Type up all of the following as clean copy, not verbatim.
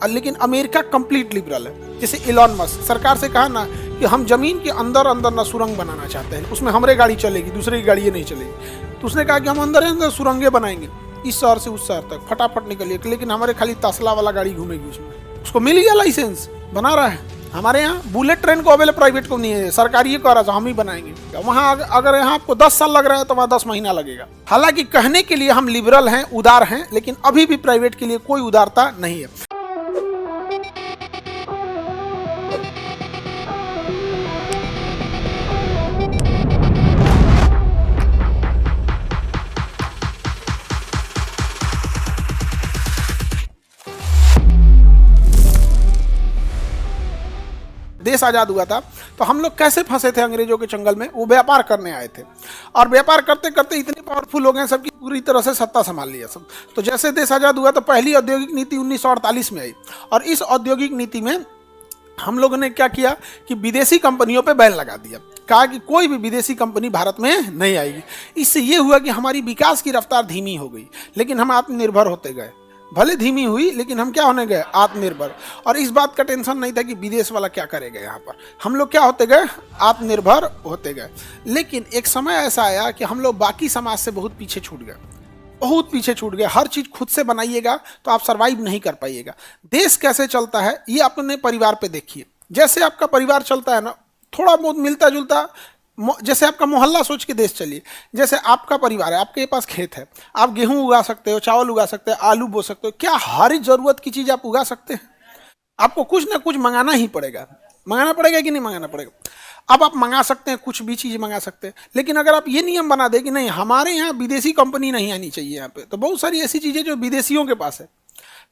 लेकिन America complete liberal है। जैसे इलॉन मस्क सरकार से कहा ना कि हम जमीन के अंदर अंदर ना सुरंग बनाना चाहते हैं, उसमें हमारे गाड़ी चलेगी, दूसरे की गाड़ी ये नहीं चलेगी। तो उसने कहा कि हम अंदर अंदर सुरंगे बनाएंगे इस शहर से उस शहर तक फटाफट निकलिए, लेकिन हमारे खाली तसला वाला गाड़ी घूमेगी उसमें। उसको मिल गया लाइसेंस, बना रहा है। हमारे यहाँ बुलेट ट्रेन को अवेलेबल प्राइवेट को नहीं है, सरकार ये कह रहा था हम ही बनाएंगे। वहाँ अगर यहाँ आपको 10 साल लग रहा है तो वहाँ 10 महीना लगेगा। हालांकि कहने के लिए हम लिबरल हैं, उदार हैं, लेकिन अभी भी प्राइवेट के लिए कोई उदारता नहीं है। देश आज़ाद हुआ था तो हम लोग कैसे फंसे थे अंग्रेजों के चंगल में, वो व्यापार करने आए थे और व्यापार करते करते इतने पावरफुल हो गए सबकी पूरी तरह से सत्ता संभाल लिया सब। तो जैसे देश आज़ाद हुआ तो पहली औद्योगिक नीति 1948 में आई और इस औद्योगिक नीति में हम लोगों ने क्या किया कि विदेशी कंपनियों पे बैन लगा दिया, कहा कि कोई भी विदेशी कंपनी भारत में नहीं आएगी। इससे ये हुआ कि हमारी विकास की रफ्तार धीमी हो गई, लेकिन हम आत्मनिर्भर होते गए। भले धीमी हुई लेकिन हम क्या होने गए, आत्मनिर्भर। और इस बात का टेंशन नहीं था कि विदेश वाला क्या करेगा, यहाँ पर हम लोग क्या होते गए, आत्मनिर्भर होते गए। लेकिन एक समय ऐसा आया कि हम लोग बाकी समाज से बहुत पीछे छूट गए, बहुत पीछे छूट गए। हर चीज़ खुद से बनाइएगा तो आप सर्वाइव नहीं कर पाइएगा। देश कैसे चलता है ये अपने परिवार पे देखिए। जैसे आपका परिवार चलता है ना, थोड़ा बहुत मिलता जुलता, जैसे आपका मोहल्ला सोच के देश चलिए। जैसे आपका परिवार है, आपके पास खेत है, आप गेहूं उगा सकते हो, चावल उगा सकते हो, आलू बो सकते हो। क्या हर जरूरत की चीज़ आप उगा सकते हैं? आपको कुछ ना कुछ मंगाना ही पड़ेगा। मंगाना पड़ेगा कि नहीं मंगाना पड़ेगा? अब आप मंगा सकते हैं, कुछ भी चीज़ मंगा सकते हैं, लेकिन अगर आप ये नियम बना दें कि नहीं हमारे यहाँ विदेशी कंपनी नहीं आनी चाहिए यहाँ पे, तो बहुत सारी ऐसी चीज़ें जो विदेशियों के पास है,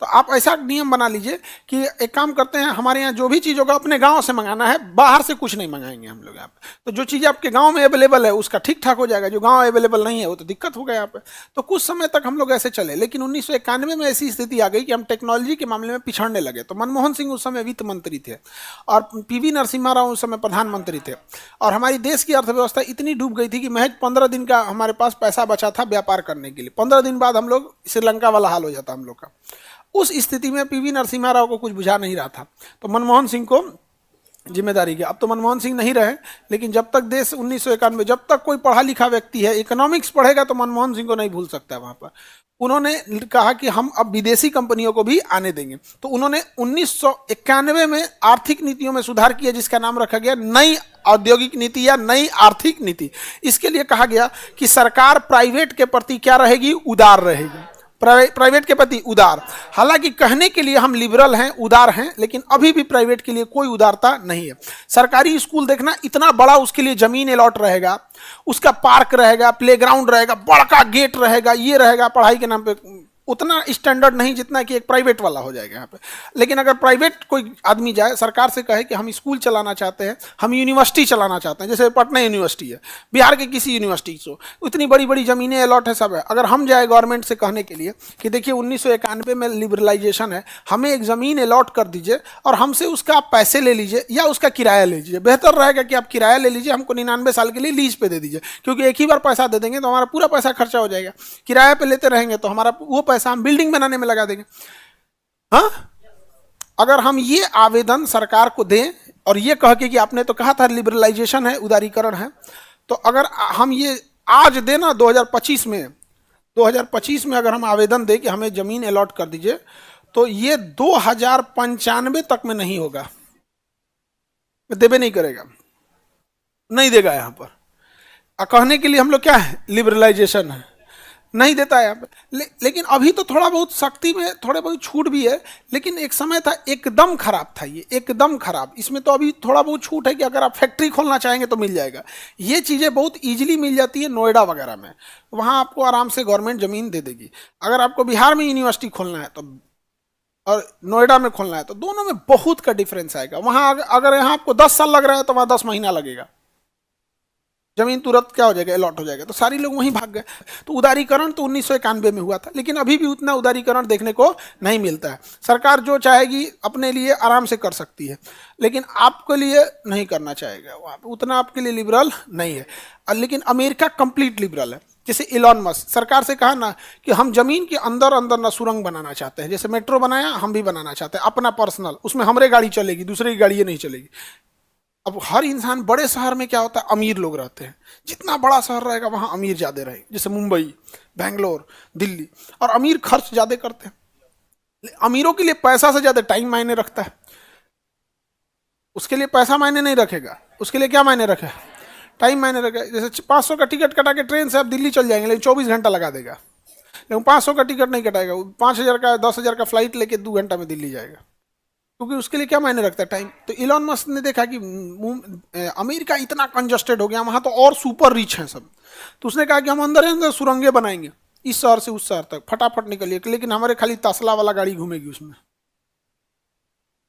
तो आप ऐसा नियम बना लीजिए कि एक काम करते हैं, हमारे यहाँ जो भी चीज़ होगा अपने गांव से मंगाना है, बाहर से कुछ नहीं मंगाएंगे हम लोग यहाँ पे। तो जो चीज़ आपके गांव में अवेलेबल है उसका ठीक ठाक हो जाएगा, जो गांव अवेलेबल नहीं है वो तो दिक्कत होगा यहाँ पे। तो कुछ समय तक हम लोग ऐसे चले, लेकिन 1991 में ऐसी स्थिति आ गई कि हम टेक्नोलॉजी के मामले में पिछड़ने लगे। तो मनमोहन सिंह उस समय वित्त मंत्री थे और पीवी नरसिम्हा राव उस समय प्रधानमंत्री थे, और हमारी देश की अर्थव्यवस्था इतनी डूब गई थी कि महज 15 दिन का हमारे पास पैसा बचा था व्यापार करने के लिए। 15 दिन बाद हम लोग श्रीलंका वाला हाल हो जाता हम लोग का। उस स्थिति में पीवी नरसिम्हा राव को कुछ बुझा नहीं रहा था, तो मनमोहन सिंह को जिम्मेदारी की। अब तो मनमोहन सिंह नहीं रहे, लेकिन जब तक देश 1991 जब तक कोई पढ़ा लिखा व्यक्ति है, इकोनॉमिक्स पढ़ेगा तो मनमोहन सिंह को नहीं भूल सकता है। वहाँ पर उन्होंने कहा कि हम अब विदेशी कंपनियों को भी आने देंगे। तो उन्होंने 1991 में आर्थिक नीतियों में सुधार किया, जिसका नाम रखा गया नई औद्योगिक नीति या नई आर्थिक नीति। इसके लिए कहा गया कि सरकार प्राइवेट के प्रति क्या रहेगी, उदार रहेगी, प्राइवेट के प्रति उदार। हालांकि कहने के लिए हम लिबरल हैं, उदार हैं, लेकिन अभी भी प्राइवेट के लिए कोई उदारता नहीं है। सरकारी स्कूल देखना इतना बड़ा, उसके लिए जमीन अलॉट रहेगा, उसका पार्क रहेगा, प्लेग्राउंड रहेगा, बड़ा गेट रहेगा, ये रहेगा, पढ़ाई के नाम पे उतना स्टैंडर्ड नहीं जितना कि एक प्राइवेट वाला हो जाएगा यहाँ पे। लेकिन अगर प्राइवेट कोई आदमी जाए, सरकार से कहे कि हम स्कूल चलाना चाहते हैं, हम यूनिवर्सिटी चलाना चाहते हैं, जैसे पटना यूनिवर्सिटी है, बिहार के किसी यूनिवर्सिटी से, इतनी बड़ी बड़ी ज़मीनें अलॉट है, सब है। अगर हम जाए गवर्नमेंट से कहने के लिए कि देखिए 1991 में लिबरलाइजेशन है, हमें एक ज़मीन अलॉट कर दीजिए और हमसे उसका आप पैसे ले लीजिए या उसका किराया ले लीजिए। बेहतर रहेगा कि आप किराया ले लीजिए, हमको 99 साल के लिए लीज पे दे दीजिए, क्योंकि एक ही बार पैसा दे देंगे तो हमारा पूरा पैसा खर्चा हो जाएगा। किराया पे लेते रहेंगे तो हमारा वो पैसा हम बिल्डिंग बनाने में लगा देंगे। हाँ, अगर हम ये आवेदन सरकार को दें और ये कह के कि आपने तो कहा था लिबरलाइजेशन है, उदारीकरण है, तो अगर हम ये आज देना 2025 में अगर हम आवेदन दें कि हमें जमीन अलॉट कर दीजिए, तो ये 2095 तक में नहीं होगा, देवे नहीं करेगा, नहीं देगा यहाँ पर। कहने के लिए हम लोग क्या है, लिबरलाइजेशन है, नहीं देता है। लेकिन अभी तो थोड़ा बहुत सख्ती में थोड़े बहुत छूट भी है, लेकिन एक समय था एकदम खराब था, ये एकदम खराब। इसमें तो अभी थोड़ा बहुत छूट है कि अगर आप फैक्ट्री खोलना चाहेंगे तो मिल जाएगा। ये चीज़ें बहुत इजीली मिल जाती है नोएडा वगैरह में, वहाँ आपको आराम से गवर्नमेंट ज़मीन दे देगी। अगर आपको बिहार में यूनिवर्सिटी खोलना है तो और नोएडा में खोलना है तो दोनों में बहुत का डिफरेंस आएगा। वहाँ अगर यहाँ आपको 10 साल लग रहा है तो वहाँ 10 महीना लगेगा, जमीन तुरंत क्या हो जाएगा, अलॉट हो जाएगा। तो सारी लोग वहीं भाग गए। तो उदारीकरण तो 1991 में हुआ था, लेकिन अभी भी उतना उदारीकरण देखने को नहीं मिलता है। सरकार जो चाहेगी अपने लिए आराम से कर सकती है, लेकिन आपके लिए नहीं करना चाहेगा, वहाँ पे उतना आपके लिए लिबरल नहीं है। लेकिन अमेरिका कंप्लीट लिबरल है। जैसे इलॉन मस्क सरकार से कहा ना कि हम जमीन के अंदर अंदर ना सुरंग बनाना चाहते हैं, जैसे मेट्रो बनाया हम भी बनाना चाहते हैं अपना पर्सनल, उसमें हमारे गाड़ी चलेगी, दूसरे की गाड़ी नहीं चलेगी। अब हर इंसान, बड़े शहर में क्या होता है, अमीर लोग रहते हैं, जितना बड़ा शहर रहेगा वहां अमीर ज्यादा रहेगा, जैसे मुंबई, बैंगलोर, दिल्ली। और अमीर खर्च ज्यादा करते हैं। अमीरों के लिए पैसा से ज्यादा टाइम मायने रखता है। उसके लिए पैसा मायने नहीं रखेगा, उसके लिए क्या मायने रखे, टाइम मायने रखेगा। जैसे 500 का टिकट कटा के ट्रेन से आप दिल्ली चल जाएंगे, लेकिन 24 घंटा लगा देगा। लेकिन 500 का टिकट नहीं कटाएगा, 5,000 का 10,000 का फ्लाइट लेके 2 घंटा में दिल्ली जाएगा, क्योंकि उसके लिए क्या मायने रखता है, टाइम। तो इलॉन मस्क ने देखा कि अमेरिका इतना कंजस्टेड हो गया, वहां तो और सुपर रिच है सब, तो उसने कहा कि हम अंदर अंदर सुरंगे बनाएंगे, इस शहर से उस शहर तक फटाफट निकलिए, लेकिन हमारे खाली तसला वाला गाड़ी घूमेगी उसमें।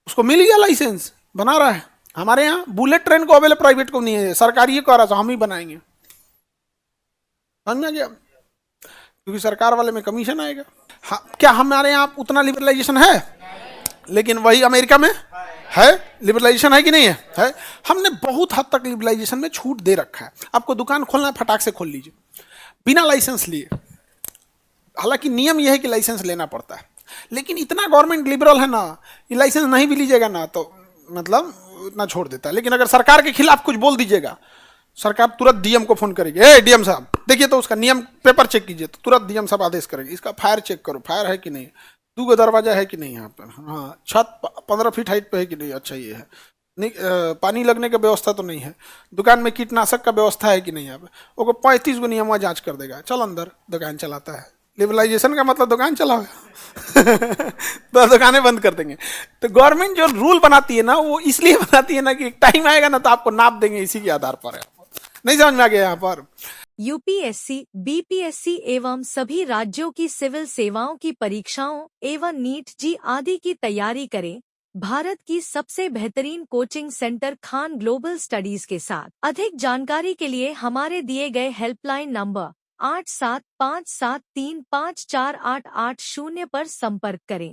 उसको मिल गया लाइसेंस, बना रहा है। हमारे यहाँ बुलेट ट्रेन को अवेलेबल, प्राइवेट को नहीं है, सरकारी ये कह रहा था हम ही बनाएंगे। समझ में गया, क्योंकि सरकार वाले में कमीशन आएगा। हाँ, क्या हमारे यहाँ उतना लिबरलाइजेशन है? लेकिन वही अमेरिका में है, लिबरलाइजेशन है कि नहीं है? हमने बहुत हद तक लिबरलाइजेशन में छूट दे रखा है। आपको दुकान खोलना है, फटाक से खोल लीजिए बिना लाइसेंस लिए। हालांकि नियम यह है कि लाइसेंस लेना पड़ता है, लेकिन इतना गवर्नमेंट लिबरल है ना, ये लाइसेंस नहीं भी लीजिएगा ना तो मतलब इतना छोड़ देता है। लेकिन अगर सरकार के खिलाफ कुछ बोल दीजिएगा, सरकार तुरंत डीएम को फोन करेगी, ए डीएम साहब देखिए तो उसका नियम पेपर चेक कीजिए, तो तुरंत डीएम साहब आदेश करेंगे, इसका फायर चेक करो, फायर है कि नहीं, 2 दरवाजा है कि नहीं यहाँ पर, हाँ छत 15 फीट हाइट पे है कि नहीं, अच्छा ये है, नहीं पानी लगने का व्यवस्था तो नहीं है, दुकान में कीटनाशक का व्यवस्था है कि नहीं, यहाँ पे वो 35 गो नियम जांच कर देगा, चल अंदर दुकान चलाता है। लिबरलाइजेशन का मतलब दुकान चलाओ तो दुकानें बंद कर देंगे। तो गवर्नमेंट जो रूल बनाती है ना, वो इसलिए बनाती है ना कि टाइम आएगा ना तो आपको नाप देंगे, इसी के आधार पर है। नहीं समझ में आ गया यहाँ पर? यूपीएससी, बीपीएससी एवं सभी राज्यों की सिविल सेवाओं की परीक्षाओं एवं नीट जी आदि की तैयारी करें भारत की सबसे बेहतरीन coaching centre Khan global studies के साथ। अधिक जानकारी के लिए हमारे दिए गए हेल्पलाइन नंबर 8757354880 पर संपर्क करें।